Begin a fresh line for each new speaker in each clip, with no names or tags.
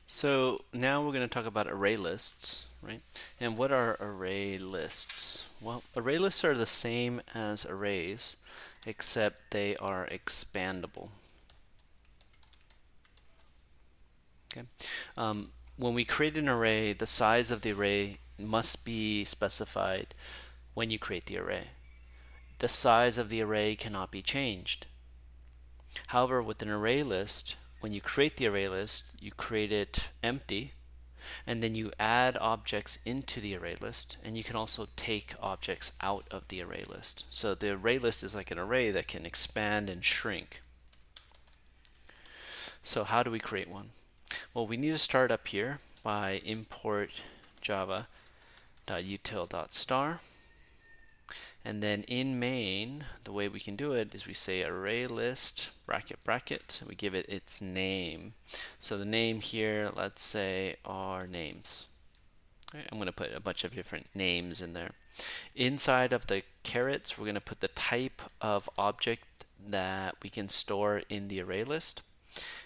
So now we're going to talk about array lists, right? And what are array lists? Well, array lists are the same as arrays, except they are expandable. Okay. When we create an array, the size of the array must be specified when you create the array. The size of the array cannot be changed. However, with an array list, when you create the array list, you create it empty, and then you add objects into the array list, and you can also take objects out of the array list. So the array list is like an array that can expand and shrink. So how do we create one? Well, we need to start up here by import java.util.star. And then in main, the way we can do it is we say array list bracket bracket. We give it its name. So the name here, let's say, are names. Okay, I'm going to put a bunch of different names in there. Inside of the carets, we're going to put the type of object that we can store in the array list.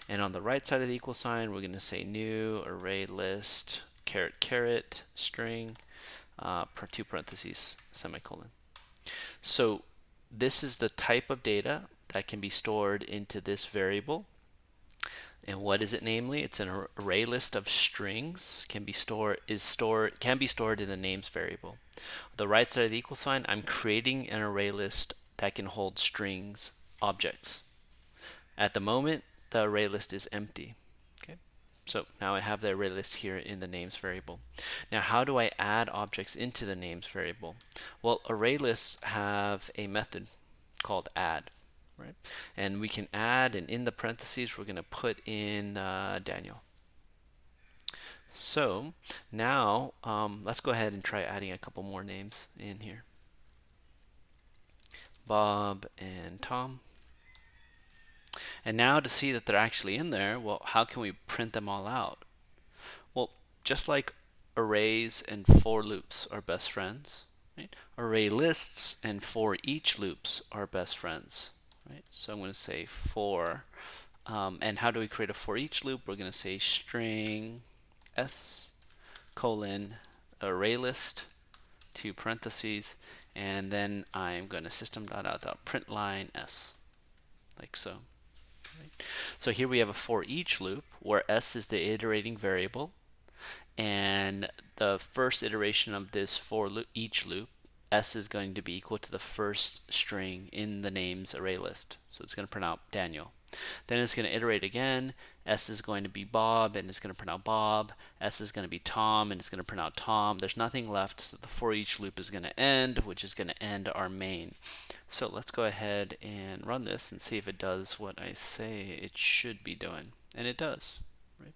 And on the right side of the equal sign, we're going to say new array list caret caret string two parentheses semicolon. So this is the type of data that can be stored into this variable. And what is it namely? It's an array list of strings can be stored in the names variable. On the right side of the equal sign, I'm creating an array list that can hold strings objects. At the moment, the array list is empty. Okay. So now I have the array list here in the names variable. Now how do I add objects into the names variable? Well, array lists have a method called add, right? And we can add, and in the parentheses we're going to put in Daniel. So now let's go ahead and try adding a couple more names in here. Bob and Tom. And now to see that they're actually in there, well, how can we print them all out? Well, just like arrays and for loops are best friends, right? Array lists and for each loops are best friends, right? So I'm going to say for, and how do we create a for each loop? We're going to say string s colon array list two parentheses, and then I'm going to system.out.println s, like so. Right? So here we have a for each loop where s is the iterating variable, and the first iteration of this for each loop, s is going to be equal to the first string in the names array list. So it's going to print out Daniel. Then it's going to iterate again. S is going to be Bob, and it's going to print out Bob. S is going to be Tom, and it's going to print out Tom. There's nothing left, so the for each loop is going to end, which is going to end our main. So let's go ahead and run this and see if it does what I say it should be doing. And it does. Right?